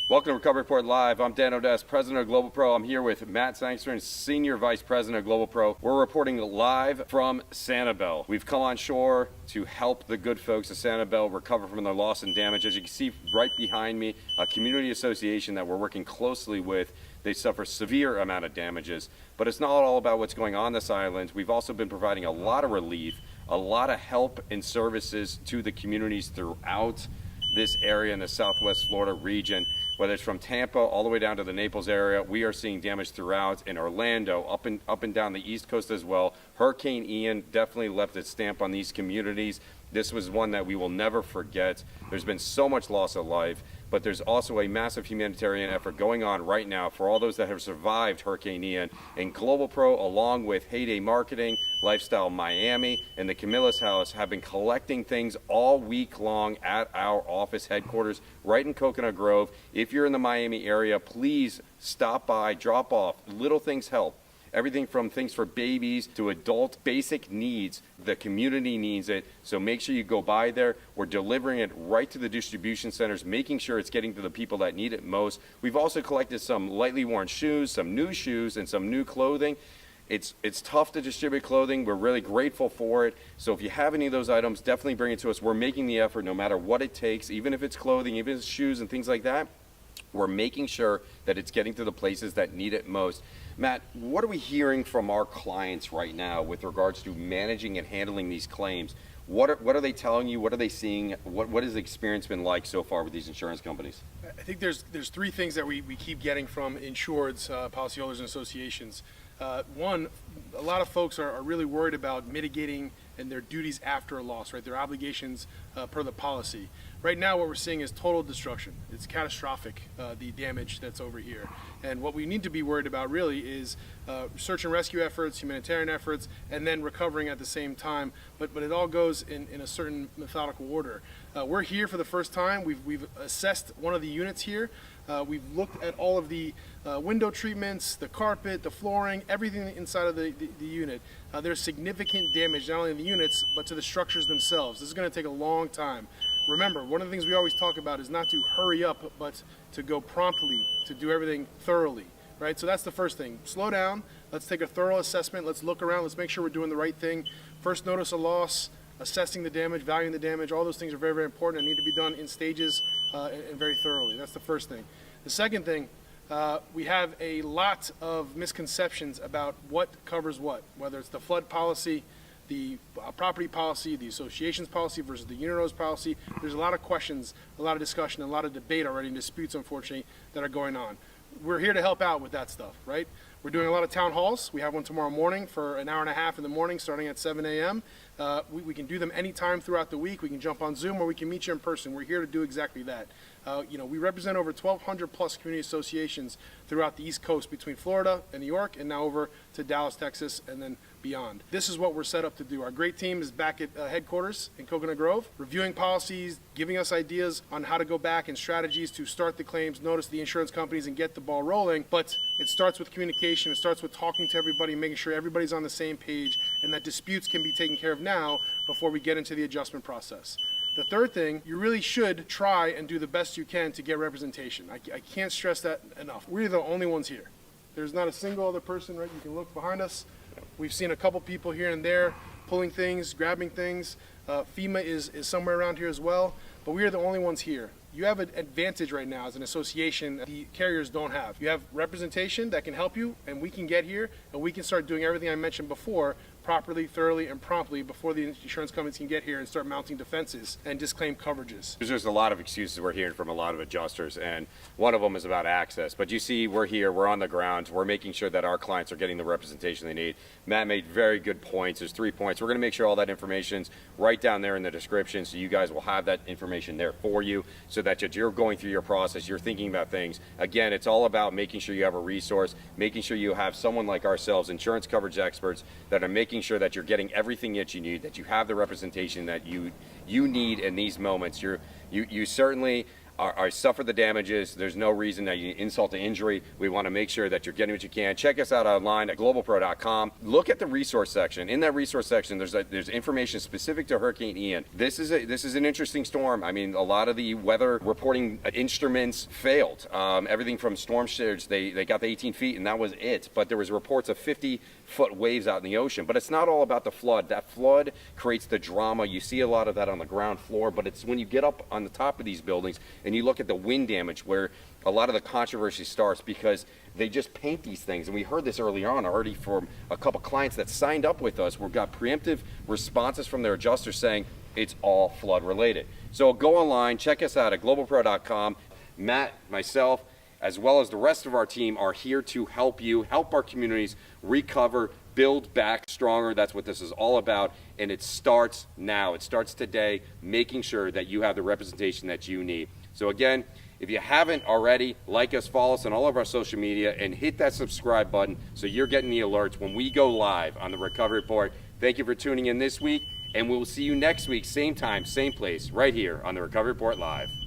Welcome to Recovery Report Live. I'm Dan Odess, President of GlobalPro. I'm here with Matt Sengsourinh, Senior Vice President of GlobalPro. We're reporting live from Sanibel. We've come on shore to help the good folks of Sanibel recover from their loss and damage. As you can see right behind me, a community association that we're working closely with. They suffer severe amount of damages, but it's not all about what's going on this island. We've also been providing a lot of relief, a lot of help and services to the communities throughout this area in the Southwest Florida region. Whether it's from Tampa all the way down to the Naples area, we are seeing damage throughout in Orlando, up and down the East Coast as well. Hurricane Ian definitely left its stamp on these communities. This was one that we will never forget. There's been so much loss of life, but there's also a massive humanitarian effort going on right now for all those that have survived Hurricane Ian. And GlobalPro, along with Heyday Marketing, Lifestyle Miami, and the Camilla's House have been collecting things all week long at our office headquarters right in Coconut Grove. If you're in the Miami area, please stop by, drop off. Little things help. Everything from things for babies to adult basic needs. The community needs it, so make sure you go by there. We're delivering it right to the distribution centers, making sure it's getting to the people that need it most. We've also collected some lightly worn shoes, some new shoes, and some new clothing. It's tough to distribute clothing. We're really grateful for it. So if you have any of those items, definitely bring it to us. We're making the effort no matter what it takes, even if it's clothing, even if it's shoes and things like that. We're making sure that it's getting to the places that need it most. Matt, what are we hearing from our clients right now with regards to managing and handling these claims? What are they telling you? What are they seeing? What has the experience been like so far with these insurance companies? I think there's three things that we keep getting from insureds, policyholders, and associations. One, a lot of folks are really worried about mitigating and their duties after a loss, right? Their obligations per the policy. Right now, what we're seeing is total destruction. It's catastrophic, the damage that's over here. And what we need to be worried about really is search and rescue efforts, humanitarian efforts, and then recovering at the same time. But it all goes in a certain methodical order. We're here for the first time. We've assessed one of the units here. We've looked at all of the window treatments, the carpet, the flooring, everything inside of the unit. There's significant damage, not only in the units, but to the structures themselves. This is going to take a long time. Remember, one of the things we always talk about is not to hurry up, but to go promptly, to do everything thoroughly, right? So that's the first thing. Slow down. Let's take a thorough assessment. Let's look around. Let's make sure we're doing the right thing. First notice of loss, assessing the damage, valuing the damage. All those things are very, very important and need to be done in stages and very thoroughly. That's the first thing. The second thing, we have a lot of misconceptions about what covers what, whether it's the flood policy, the property policy, the association's policy versus the unit policy. There's a lot of questions, a lot of discussion, a lot of debate already, and disputes, unfortunately, that are going on. We're here to help out with that stuff, right? We're doing a lot of town halls. We have one tomorrow morning for an hour and a half in the morning, starting at 7 a.m. We can do them anytime throughout the week. We can jump on Zoom or we can meet you in person. We're here to do exactly that. We represent over 1,200 plus community associations throughout the East Coast between Florida and New York and now over to Dallas, Texas, and then beyond. This is what we're set up to do. Our great team is back at headquarters in Coconut Grove, reviewing policies, giving us ideas on how to go back and strategies to start the claims, notice the insurance companies, and get the ball rolling. But it starts with communication. It starts with talking to everybody, making sure everybody's on the same page, and that disputes can be taken care of now before we get into the adjustment process. The third thing, you really should try and do the best you can to get representation. I can't stress that enough. We're the only ones here. There's not a single other person, right? You can look behind us. We've seen a couple people here and there pulling things, grabbing things. FEMA is somewhere around here as well, but we are the only ones here. You have an advantage right now as an association that the carriers don't have. You have representation that can help you, and we can get here and we can start doing everything I mentioned before properly, thoroughly, and promptly before the insurance companies can get here and start mounting defenses and disclaim coverages. There's a lot of excuses we're hearing from a lot of adjusters, and one of them is about access. But you see, we're here, we're on the ground, we're making sure that our clients are getting the representation they need. Matt made very good points. There's 3 points. We're going to make sure all that information's right down there in the description, so you guys will have that information there for you, so that as you're going through your process, you're thinking about things. Again, it's all about making sure you have a resource, making sure you have someone like ourselves, insurance coverage experts, that are making sure that you're getting everything that you need, that you have the representation that you need in these moments. You certainly are suffered the damages. There's no reason that you insult to injury. We want to make sure that you're getting what you can. Check us out online at GlobalPro.com. Look at the resource section. In that resource section, there's information specific to Hurricane Ian. This is an interesting storm. I mean, a lot of the weather reporting instruments failed. Everything from storm surge, they got the 18 feet and that was it. But there was reports of 50-foot waves out in the ocean. But it's not all about the flood. That flood creates the drama. You see a lot of that on the ground floor, but it's when you get up on the top of these buildings and you look at the wind damage where a lot of the controversy starts, because they just paint these things. And we heard this earlier on already from a couple clients that signed up with us. We got preemptive responses from their adjusters saying it's all flood related. So go online, check us out at GlobalPro.com. Matt, myself, as well as the rest of our team are here to help you, help our communities recover, build back stronger. That's what this is all about. And it starts now. It starts today, making sure that you have the representation that you need. So again, if you haven't already, like us, follow us on all of our social media, and hit that subscribe button so you're getting the alerts when we go live on the Recovery Report. Thank you for tuning in this week, and we'll see you next week, same time, same place, right here on the Recovery Report Live.